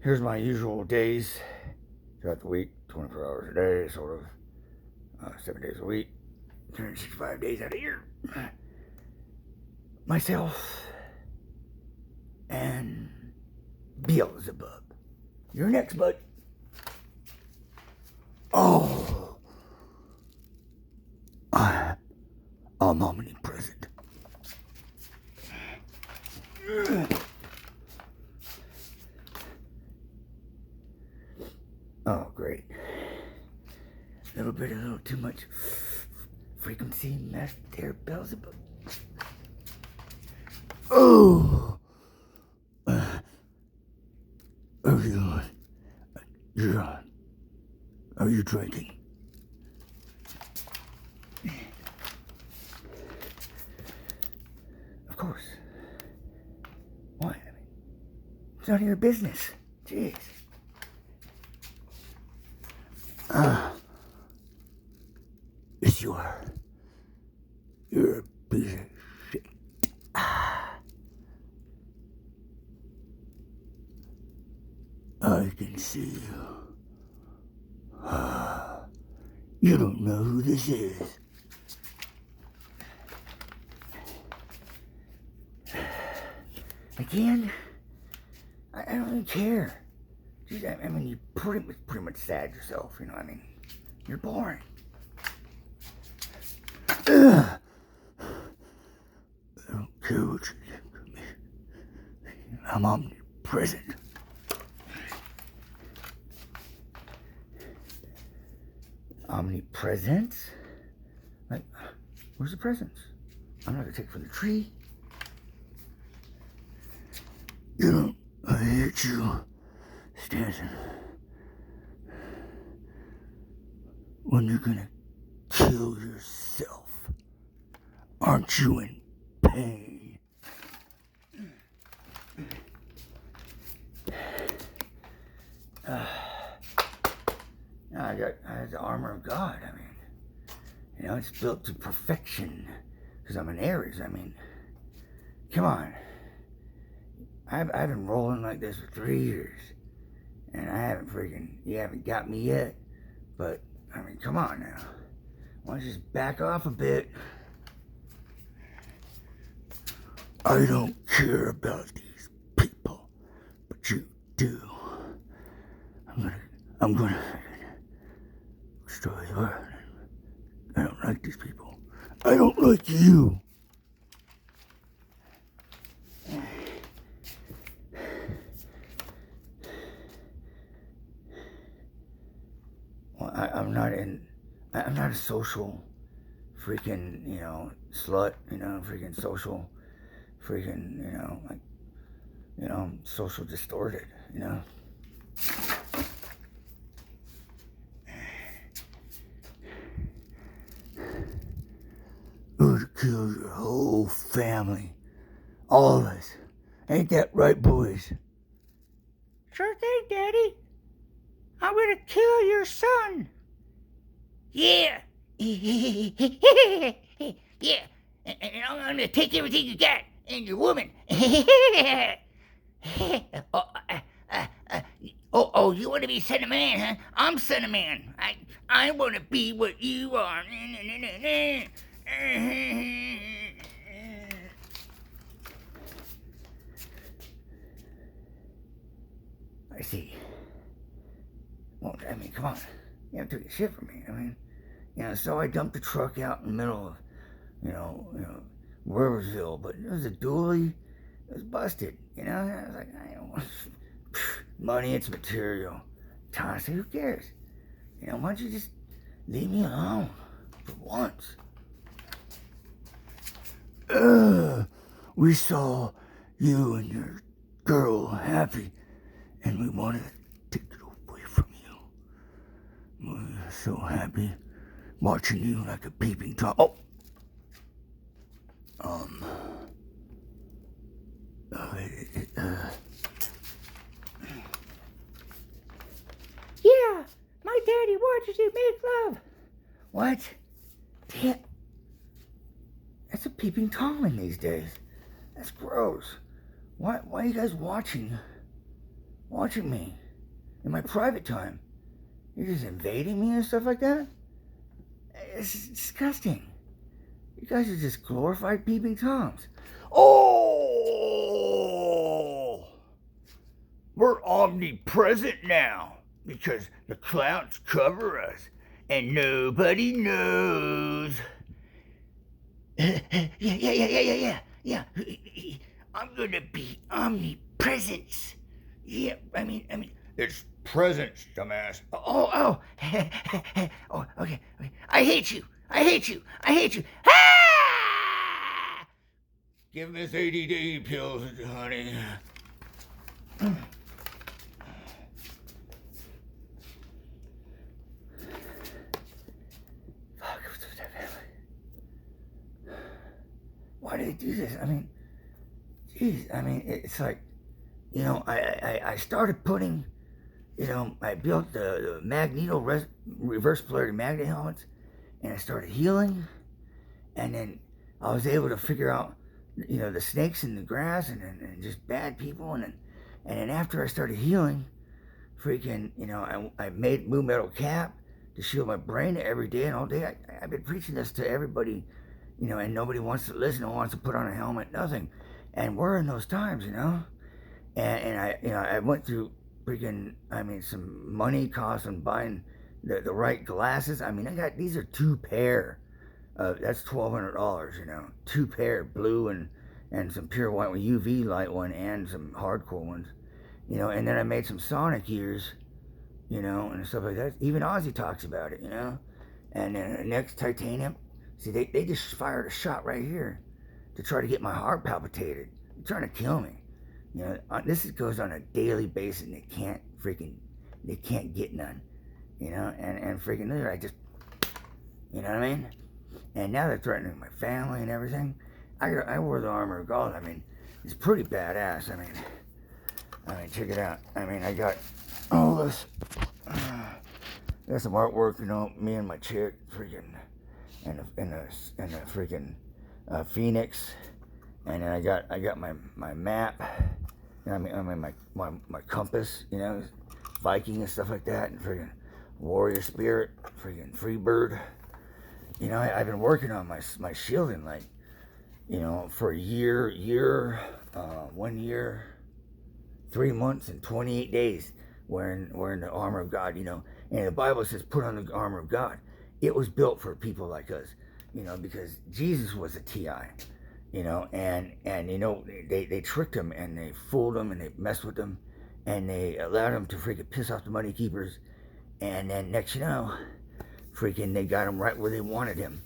Here's my usual days throughout the week, 24 hours a day, sort of, 7 days a week, 365 days out of the year. Myself and Beelzebub. You're next, bud. Oh, I'm omnipresent. Oh, great. A little too much frequency mashed there, Beelzebub. Oh! Are you drinking? Of course. Why? I mean, it's none of your business. Jeez. Yes, you are. You're a piece of shit. I can see you. You don't know who this is. Again? I don't really care. Jeez, I mean, you pretty much sad yourself, you know what I mean? You're boring. Ugh. I don't care what you think of me. I'm omnipresent. Omnipresent? Like, where's the presents? I'm not gonna take from the tree. You don't. I hate you, Stanton. When you're gonna kill yourself, aren't you in pain? I got the armor of God. I mean, you know, it's built to perfection because I'm an Aries. I mean, come on. I've been rolling like this for 3 years, and you haven't got me yet. But I mean, come on now. Why don't you just back off a bit? I don't care about these people, but you do. I'm gonna destroy the world. I don't like these people. I don't like you. Well, I'm not a social freaking, slut, freaking social, freaking, social distorted, Would kill your whole family. All of us. Ain't that right, boys? Sure thing, Daddy. I'm gonna kill your son. Yeah. Yeah. And I'm gonna take everything you got and your woman. Oh, you want to be son of man, huh? I'm son of man. I want to be what you are. I see. Well, I mean, come on. You have to take a shit from me. I mean, so I dumped the truck out in the middle of, Riversville, but it was a dually. It was busted, I was like, I don't want money, it's material. Honestly, who cares? Why don't you just leave me alone for once? We saw you and your girl happy, and we wanted to take it away from you. We were so happy watching you like a peeping Tom. Oh! Yeah, my daddy watches you make love. What? Damn. That's a peeping Tom in these days. That's gross. Why are you guys watching watching me in my private time. You're just invading me and stuff like that? It's disgusting. You guys are just glorified peeping toms. Oh! We're omnipresent now because the clouds cover us and nobody knows. Yeah. I'm gonna be omnipresent. Yeah, I mean. It's presence, dumbass. Oh, okay. I hate you. Ah! Give him his ADD pills, honey. Fuck, what's with that family? Why do they do this? I mean, geez, it's like, I started putting, I built the Magneto reverse polarity magnet helmets, and I started healing, and then I was able to figure out, the snakes in the grass and just bad people, and then after I started healing, freaking, I made Moon Metal Cap to shield my brain every day and all day. I've been preaching this to everybody, and nobody wants to listen, no one wants to put on a helmet, nothing. And we're in those times, and I went through freaking, some money costs on buying the right glasses. These are 2 pair. That's $1,200, 2 pair, blue and some pure white with UV light one and some hardcore ones, and then I made some Sonic ears, and stuff like that. Even Ozzy talks about it, and then the next titanium. See, they just fired a shot right here to try to get my heart palpitated. They're trying to kill me. This goes on a daily basis, and they can't get none. And freaking there, I just, you know what I mean? And now they're threatening my family and everything. I wore the armor of God. It's pretty badass. Check it out. I got all this. Got some artwork, me and my chick, freaking, and a freaking phoenix, and then I got my map. My compass, Viking and stuff like that, and freaking warrior spirit, freaking free bird. I've been working on my shielding, like, for a year, 1 year, 3 months, and 28 days, wearing the armor of God, And the Bible says, put on the armor of God. It was built for people like us, because Jesus was a TI, and they tricked him and they fooled him and they messed with him and they allowed him to freaking piss off the money keepers, and then next freaking they got him right where they wanted him,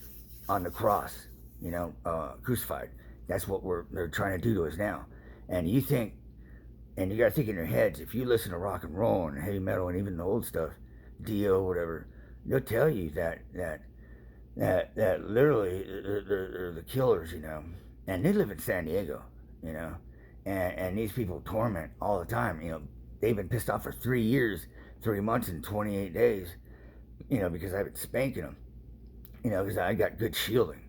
on the cross, crucified. That's what they're trying to do to us now. And you gotta think in your heads, if you listen to rock and roll and heavy metal and even the old stuff, Dio, whatever, they'll tell you that literally they're the killers, and they live in San Diego, and these people torment all the time, they've been pissed off for 3 years, 3 months, and 28 days, because I've been spanking them, because I got good shielding,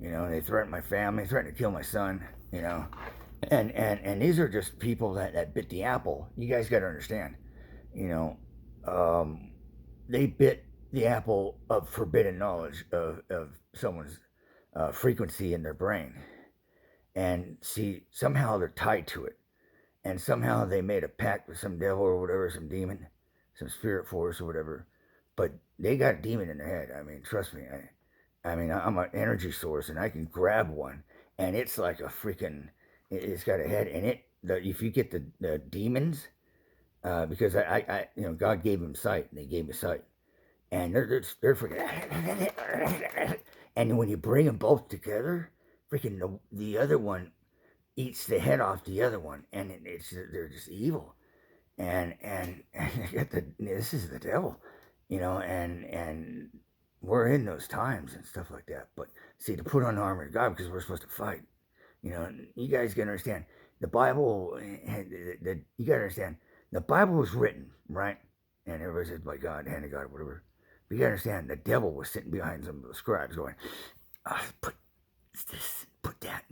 they threatened my family, threatened to kill my son, and these are just people that bit the apple. You guys got to understand, they bit the apple of forbidden knowledge of someone's frequency in their brain. And see, somehow they're tied to it. And somehow they made a pact with some devil or whatever, some demon, some spirit force or whatever. But they got a demon in their head. Trust me. I'm an energy source, and I can grab one. And it's like a freaking, it's got a head. And if you get the demons, because I God gave them sight, and they gave me sight. And they're freaking, and when you bring them both together, freaking the other one eats the head off the other one, and they're just evil, and this is the devil, and we're in those times and stuff like that. But see, to put on the armor of God, because we're supposed to fight, you guys gotta understand the Bible. You gotta understand the Bible was written, right? And everybody says by God, hand of God, whatever. But you gotta understand, the devil was sitting behind some of the scribes going, put this, put that,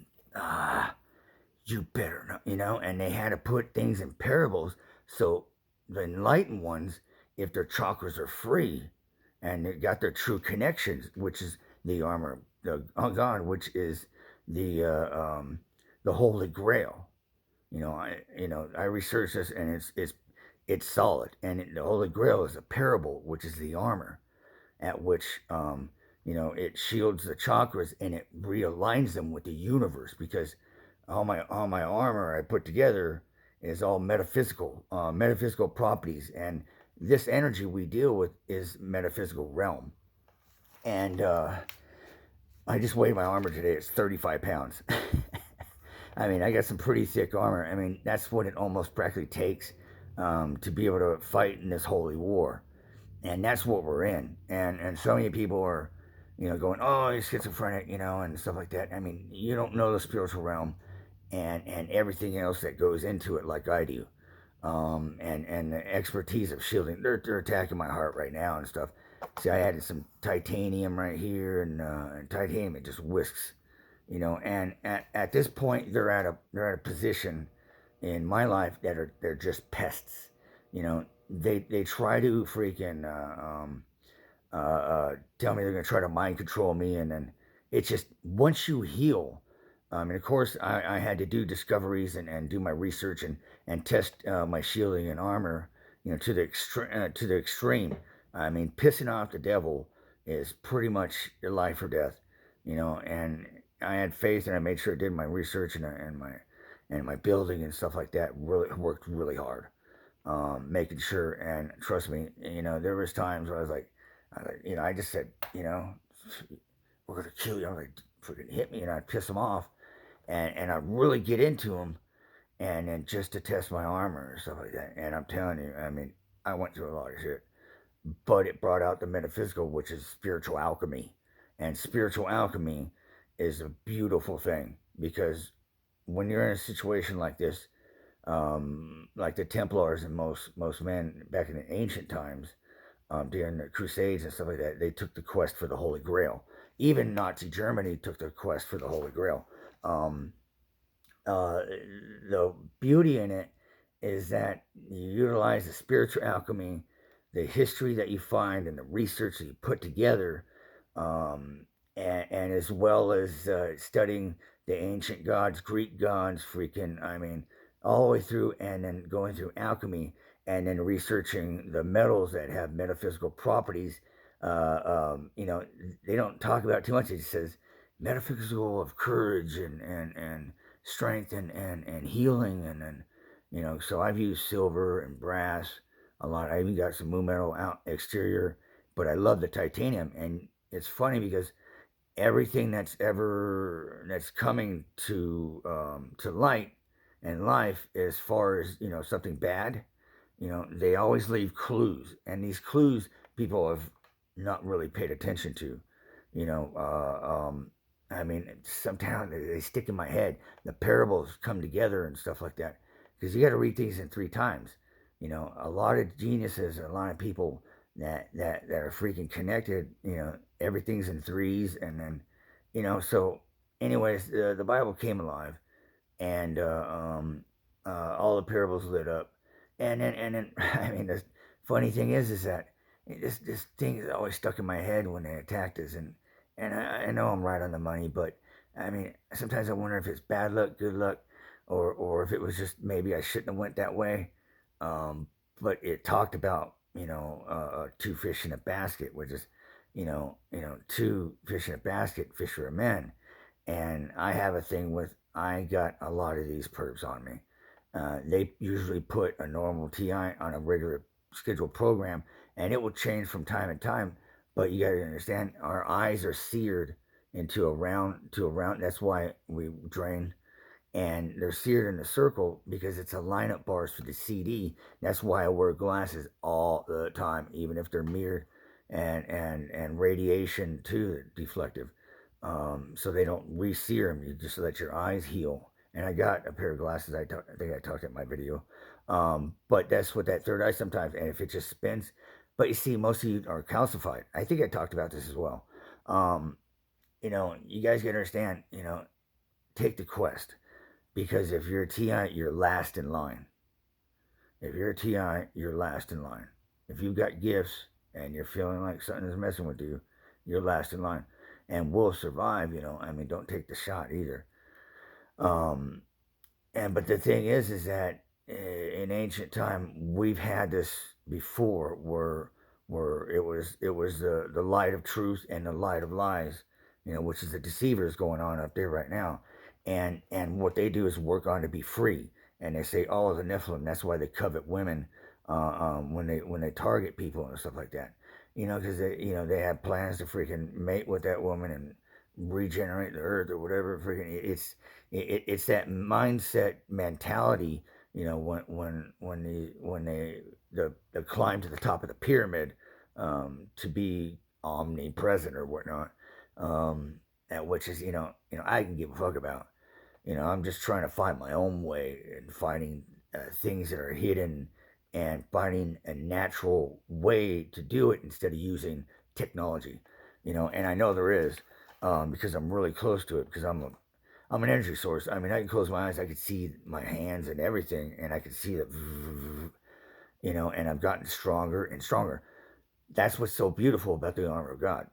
you better not, and they had to put things in parables So the enlightened ones, if their chakras are free and they got their true connections, which is the armor of God, which is the the Holy Grail. I researched this, and it's solid. And the Holy Grail is a parable, which is the armor, at which it shields the chakras and it realigns them with the universe, because all my armor I put together is all metaphysical properties, and this energy we deal with is metaphysical realm. And I just weighed my armor today. It's 35 pounds. I mean, I got some pretty thick armor. I mean, that's what it almost practically takes to be able to fight in this holy war. And that's what we're in. And so many people are, going, oh, you're schizophrenic, and stuff like that. I mean, you don't know the spiritual realm and everything else that goes into it like I do. And the expertise of shielding. They're attacking my heart right now and stuff. See, I added some titanium right here, and titanium, it just whisks, And at this point, they're at a position in my life that they're just pests. They try to freaking tell me they're gonna try to mind control me, and then it's just once you heal. And of course, I had to do discoveries and do my research and test my shielding and armor, to the extreme. I mean, pissing off the devil is pretty much your life or death, And I had faith, and I made sure I did my research and my building and stuff like that. Really worked really hard, making sure. And trust me, there was times where I just said, we're gonna kill you. I'm like, freaking hit me, and I'd piss them off, and I really get into them, and then just to test my armor and stuff like that. And I'm telling you, I mean, I went through a lot of shit, but it brought out the metaphysical, which is spiritual alchemy, and spiritual alchemy is a beautiful thing, because when you're in a situation like this, like the Templars and most men back in the ancient times, during the Crusades and stuff like that, they took the quest for the Holy Grail. Even Nazi Germany took the quest for the Holy Grail. Um, the beauty in it is that you utilize the spiritual alchemy, the history that you find, and the research that you put together, and as well as studying the ancient gods, Greek gods, freaking, I mean, all the way through, and then going through alchemy, and then researching the metals that have metaphysical properties. They don't talk about it too much. It just says metaphysical of courage and strength and healing, and then so I've used silver and brass a lot. I even got some moon metal out exterior, but I love the titanium. And it's funny because everything that's coming to light and life, as far as something bad, they always leave clues, and these clues people have not really paid attention to. you know I mean, sometimes they stick in my head. The parables come together and stuff like that, because you got to read things in three times. A lot of geniuses, a lot of people that are freaking connected. Everything's in threes, and then so anyways, the Bible came alive, and all the parables lit up, and then I mean, the funny thing is that this thing is always stuck in my head when they attacked us, and I know I'm right on the money, but I mean, sometimes I wonder if it's bad luck, good luck, or if it was just maybe I shouldn't have went that way. But it talked about two fish in a basket, which is two fish in a basket, fisher of men. And I have a thing with, I got a lot of these perps on me. They usually put a normal TI on a regular scheduled program, and it will change from time to time. But you got to understand, our eyes are seared into a round. That's why we drain, and they're seared in a circle because it's a lineup bars for the CD. That's why I wear glasses all the time, even if they're mirrored, and radiation too, deflective, so they don't re-sear them. You just let your eyes heal. And I got a pair of glasses. I think I talked in my video, but that's what that third eye sometimes. And if it just spins, but you see, most of you are calcified. I think I talked about this as well. You guys gotta understand. Take the quest, because if you're a TI, you're last in line. If you're a TI, you're last in line. If you've got gifts and you're feeling like something is messing with you, you're last in line. And we'll survive, I mean, don't take the shot either. Um, but the thing is that in ancient time we've had this before, where it was the light of truth and the light of lies, which is the deceivers going on up there right now, and what they do is work on to be free, and they say, oh, the Nephilim. That's why they covet women, when they target people and stuff like that, because they have plans to freaking mate with that woman and regenerate the earth or whatever. Freaking, it's that mindset mentality. When they climb to the top of the pyramid, to be omnipresent or whatnot, which is I can give a fuck about. I'm just trying to find my own way and finding things that are hidden and finding a natural way to do it instead of using technology. And I know there is, because I'm really close to it, because I'm an energy source. I mean, I can close my eyes, I can see my hands and everything, and I can see the, and I've gotten stronger and stronger. That's what's so beautiful about the armor of God.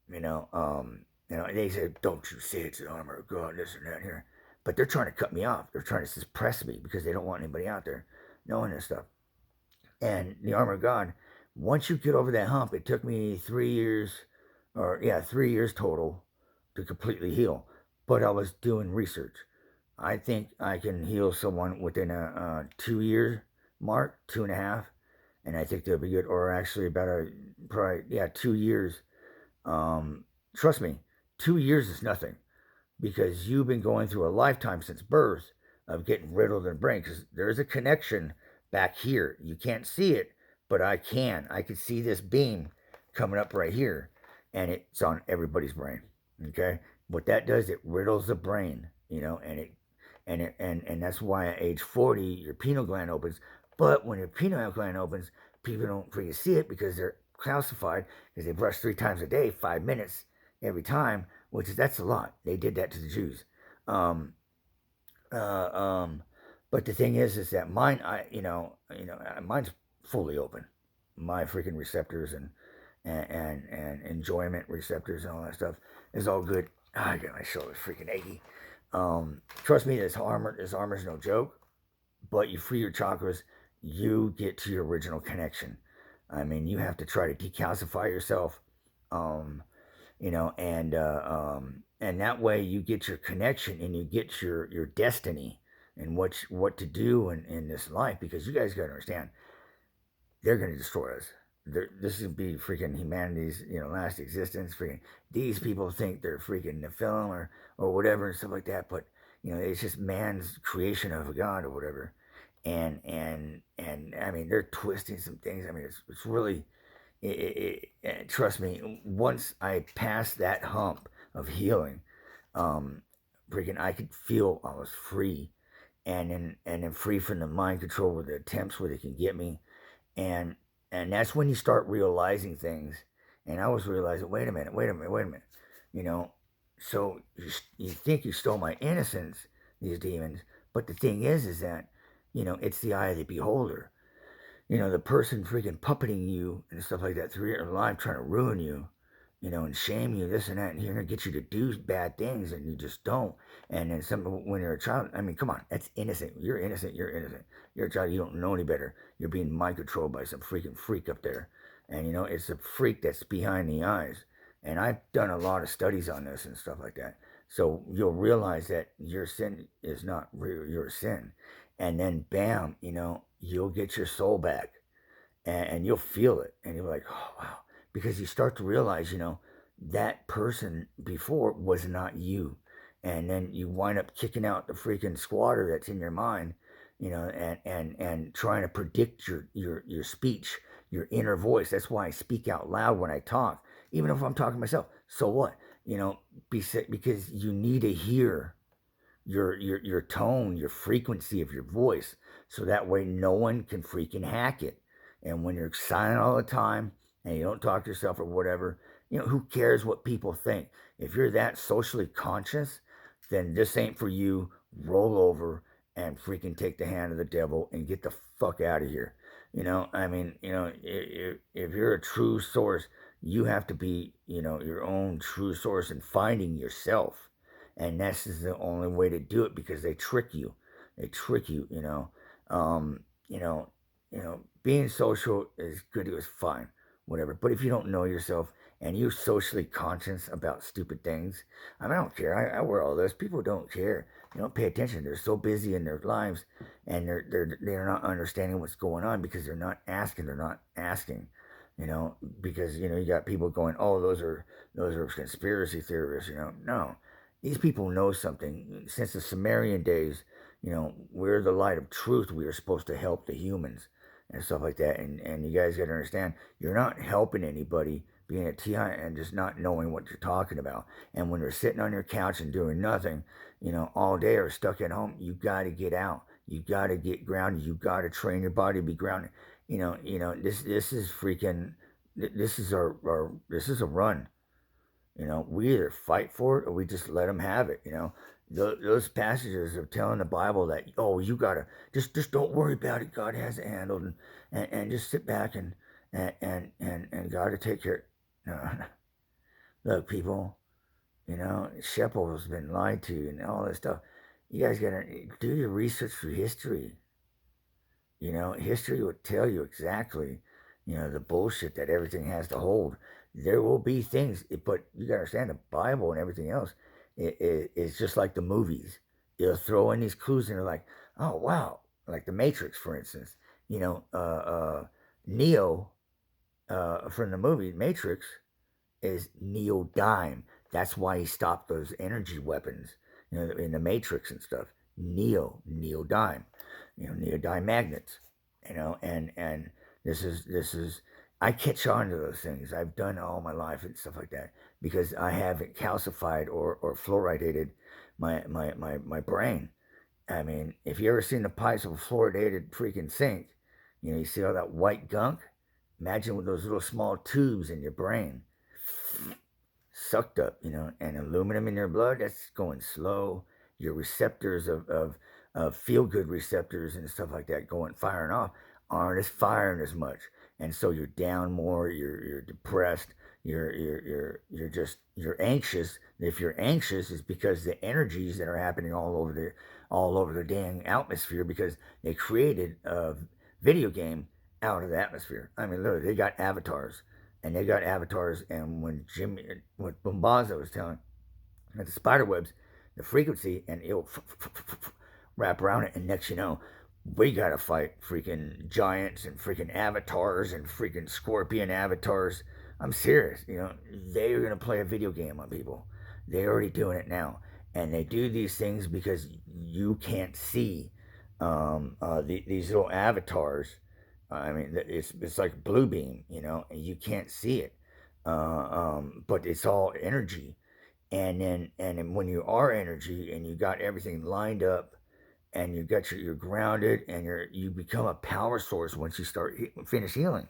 They said, don't you say it's the armor of God, this and that here. But they're trying to cut me off. They're trying to suppress me because they don't want anybody out there knowing this stuff. And the armor of God, once you get over that hump, it took me 3 years, 3 years total to completely heal. But I was doing research. I think I can heal someone within a 2 year mark, 2.5, and I think they'll be good. Or actually, probably 2 years. Trust me, 2 years is nothing, because you've been going through a lifetime since birth of getting riddled in the brain. Because there's a connection back here. You can't see it, but I can. I can see this beam coming up right here, and it's on everybody's brain. Okay, what that does, it riddles the brain, and that's why at age 40 your pineal gland opens. But when your pineal gland opens, people don't freaking see it because they're calcified, because they brush 3 times a day, 5 minutes every time, that's a lot. They did that to the Jews. But the thing is that mine, mine's fully open. My freaking receptors and enjoyment receptors and all that stuff is all good. I got my shoulders freaking achy. Trust me, this armor's no joke. But you free your chakras, you get to your original connection. I mean, you have to try to decalcify yourself, and that way you get your connection and you get your destiny and what to do in this life. Because you guys got to understand, they're going to destroy us. This is be freaking humanity's last existence. Freaking these people think they're freaking Nephilim or whatever and stuff like that, but it's just man's creation of a god or whatever. And I mean, they're twisting some things. I mean, it's really, trust me, once I passed that hump of healing, freaking I could feel I was free, and then free from the mind control with the attempts where they can get me. And that's when you start realizing things. And I was realizing, wait a minute. So you think you stole my innocence, these demons. But the thing is that, it's the eye of the beholder. The person freaking puppeting you and stuff like that through your life, trying to ruin you, and shame you, this and that, and here to get you to do bad things, and you just don't. And then when you're a child, I mean, come on, that's innocent. You're innocent. You're a child. You don't know any better. You're being mind controlled by some freaking freak up there. And, it's a freak that's behind the eyes. And I've done a lot of studies on this and stuff like that. So you'll realize that your sin is not your sin. And then, bam, you'll get your soul back. And you'll feel it. And you're like, oh, wow. Because you start to realize, that person before was not you. And then you wind up kicking out the freaking squatter that's in your mind, and trying to predict your speech, your inner voice. That's why I speak out loud when I talk, even if I'm talking to myself. So what? Because you need to hear your tone, your frequency of your voice, so that way no one can freaking hack it. And when you're silent all the time and you don't talk to yourself or whatever, who cares what people think? If you're that socially conscious, then this ain't for you. Roll over and freaking take the hand of the devil and get the fuck out of here. I mean, if you're a true source, you have to be, your own true source and finding yourself. And this is the only way to do it because they trick you. They trick you, Um, you know, being social is good, it was fine, whatever. But if you don't know yourself and you're socially conscious about stupid things, I mean, I don't care. I wear all this. People don't care. They don't pay attention. They're so busy in their lives and they're not understanding what's going on because they're not asking. They're not asking. Because you got people going, oh, those are conspiracy theorists. No, these people know something. Since the Sumerian days, we're the light of truth. We are supposed to help the humans and stuff like that. And you guys got to understand, you're not helping anybody being a TI and just not knowing what you're talking about. And when you're sitting on your couch and doing nothing, all day or stuck at home, you got to get out. You got to get grounded. You got to train your body to be grounded. This is freaking. This is this is a run. We either fight for it or we just let them have it. Those passages of telling the Bible that, oh, you gotta just don't worry about it. God has it handled, and just sit back and God to take care. No, look, people. Sheppel has been lied to and all this stuff. You guys gotta do your research through history. History would tell you exactly, the bullshit that everything has to hold. There will be things, but you gotta understand the Bible and everything else. It's just like the movies. You'll throw in these clues and you're like, oh wow, like the Matrix, for instance. Neo from the movie Matrix is Neodyme. That's why he stopped those energy weapons, in the Matrix and stuff. Neodyme, neodyme magnets, and this is I catch on to those things. I've done all my life and stuff like that because I haven't calcified or fluoridated my brain. I mean, if you ever seen the pipes of a fluoridated freaking sink, you see all that white gunk. Imagine with those little small tubes in your brain, sucked up, and aluminum in your blood. That's going slow. Your receptors of feel good receptors and stuff like that going firing off aren't as firing as much, and so you're down more. You're depressed. You're anxious. If you're anxious, it's because the energies that are happening all over the dang atmosphere because they created a video game out of the atmosphere. I mean, literally, they got avatars, and what Bombaza was telling, that the spider webs, the frequency, and it'll wrap around it, and next you know, we gotta fight freaking giants and freaking avatars and freaking scorpion avatars. I'm serious. They are gonna play a video game on people. They're already doing it now, and they do these things because you can't see these little avatars. I mean, it's like blue beam, and you can't see it, but it's all energy. And then when you are energy and you got everything lined up and you're grounded and you become a power source once you finish healing,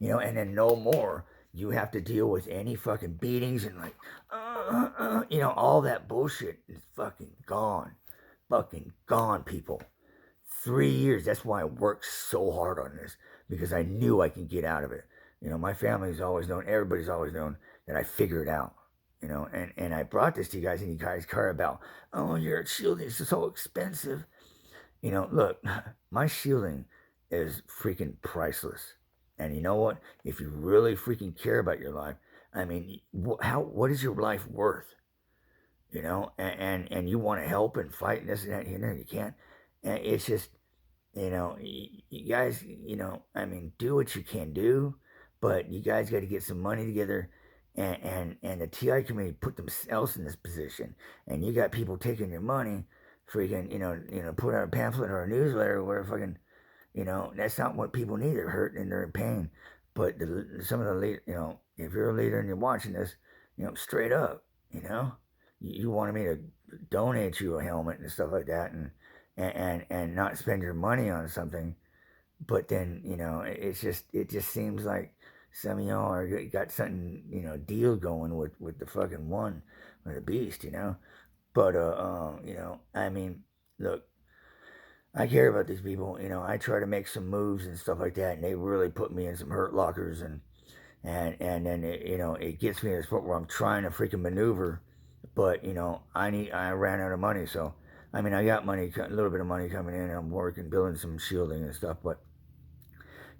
and then no more you have to deal with any fucking beatings and like all that bullshit is fucking gone, people. 3 years. That's why I worked so hard on this, because I knew I can get out of it. My family's always known, everybody's always known that I figure it out. And I brought this to you guys, and you guys care about, oh, your shielding is so expensive. Look, my shielding is freaking priceless. And you know what? If you really freaking care about your life, I mean, what is your life worth? And you want to help and fight and this and that, you can't. And it's just, you guys, I mean, do what you can do, but you guys got to get some money together. And the TI committee put themselves in this position, and you got people taking your money, freaking, put out a pamphlet or a newsletter where fucking, that's not what people need. They're hurt and they're in pain. But some of the lead, if you're a leader and you're watching this, straight up, you wanted me to donate you a helmet and stuff like that, and not spend your money on something, but then it just seems like some of y'all got something deal going with the fucking one or the beast, but I mean, look, I care about these people. I try to make some moves and stuff like that, and they really put me in some hurt lockers, and then it gets me to this point where I'm trying to freaking maneuver, but I ran out of money, so I mean I got money, a little bit of money coming in, and I'm working, building some shielding and stuff, but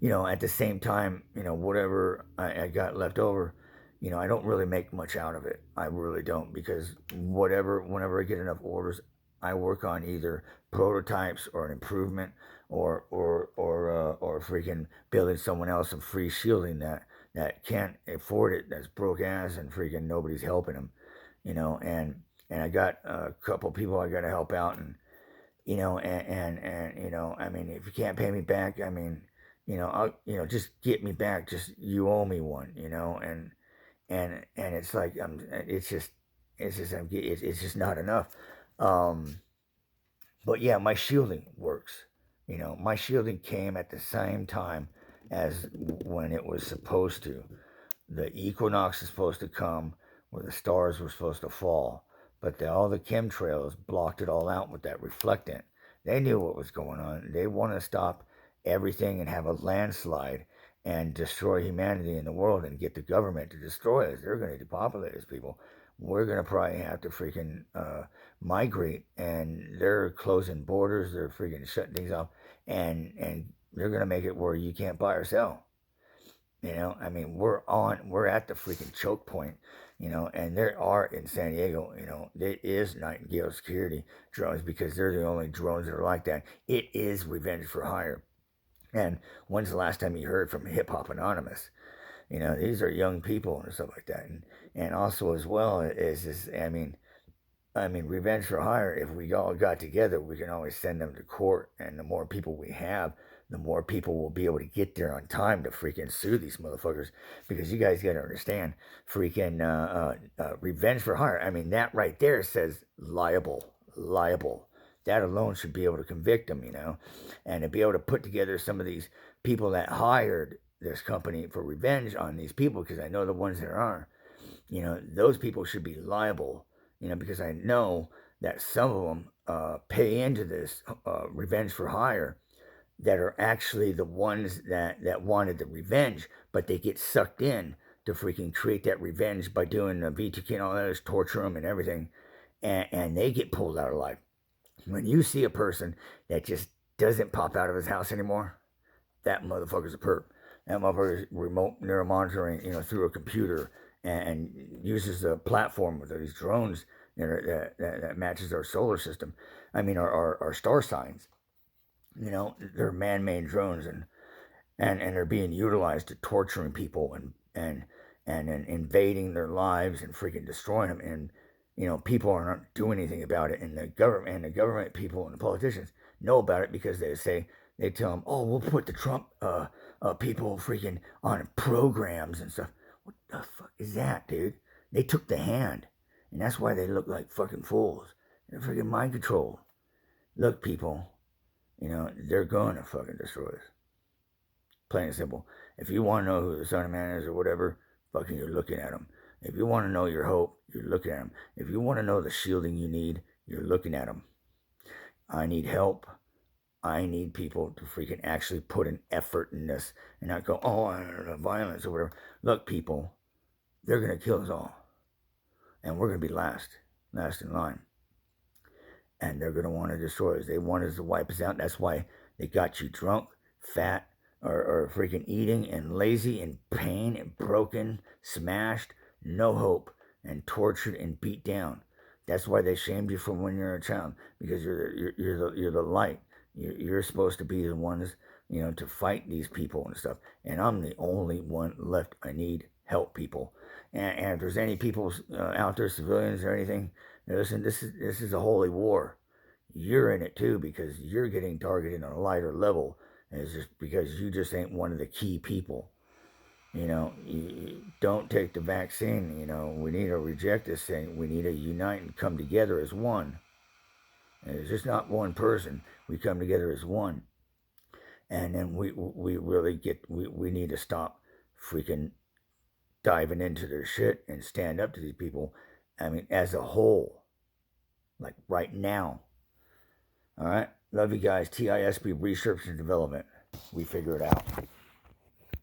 at the same time, whatever I got left over, I don't really make much out of it. I really don't, because whenever I get enough orders, I work on either prototypes or an improvement, or freaking building someone else some free shielding that can't afford it, that's broke ass, and freaking nobody's helping them, and I got a couple people I got to help out, and I mean, if you can't pay me back, I mean, I'll, just get me back. Just you owe me one, and it's like it's just not enough. Um, but yeah, my shielding works. My shielding came at the same time as when it was supposed to. The equinox is supposed to come where the stars were supposed to fall, but all the chemtrails blocked it all out with that reflectant. They knew what was going on. They want to stop everything and have a landslide and destroy humanity in the world and get the government to destroy us. They're going to depopulate us, people. We're going to probably have to freaking migrate, and they're closing borders. They're freaking shutting things off, and they're going to make it where you can't buy or sell. I mean, we're at the freaking choke point, and there are in San Diego, there is Nightingale security drones because they're the only drones that are like that. It is revenge for hire. And when's the last time you heard from Hip Hop Anonymous? These are young people and stuff like that. And also as well is this, I mean, revenge for hire. If we all got together, we can always send them to court, and the more people we have, the more people will be able to get there on time to freaking sue these motherfuckers. Because you guys got to understand, freaking revenge for hire. I mean, that right there says liable, liable. That alone should be able to convict them, and to be able to put together some of these people that hired this company for revenge on these people, because I know the ones that are, those people should be liable, because I know that some of them pay into this revenge for hire, that are actually the ones that wanted the revenge, but they get sucked in to freaking create that revenge by doing the V2K and all that, is torture them and everything, and they get pulled out alive. When you see a person that just doesn't pop out of his house anymore, that motherfucker's a perp. That motherfucker's remote neuromonitoring, through a computer, and uses a platform with these drones that matches our solar system. I mean, our star signs. They're man-made drones, and they're being utilized to torturing people and invading their lives and freaking destroying them. And people are not doing anything about it, and the government people and the politicians know about it, because they tell them, oh, we'll put the Trump people freaking on programs and stuff. What the fuck is that, dude? They took the hand, and that's why they look like fucking fools. They're freaking mind controlled. Look, people, they're going to fucking destroy us. Plain and simple. If you want to know who the Son of Man is or whatever, fucking you're looking at them. If you want to know your hope, you're looking at them. If you want to know the shielding you need, you're looking at them. I need help. I need people to freaking actually put an effort in this and not go, oh, I don't know, violence or whatever. Look, people, they're going to kill us all. And we're going to be last in line. And they're going to want to destroy us. They want us to wipe us out. That's why they got you drunk, fat, or freaking eating, and lazy, and pain, and broken, smashed, no hope, and tortured, and beat down. That's why they shamed you from when you're a child, because you're the light. You're supposed to be the ones, to fight these people and stuff. And I'm the only one left. I need help, people. And if there's any people out there, civilians or anything, listen, this is a holy war. You're in it too, because you're getting targeted on a lighter level. And it's just because you just ain't one of the key people. You don't take the vaccine. We need to reject this thing. We need to unite and come together as one. And it's just not one person. We come together as one. And then we really we need to stop freaking diving into their shit and stand up to these people. I mean, as a whole, like right now. All right. Love you guys. TISP Research and Development. We figure it out.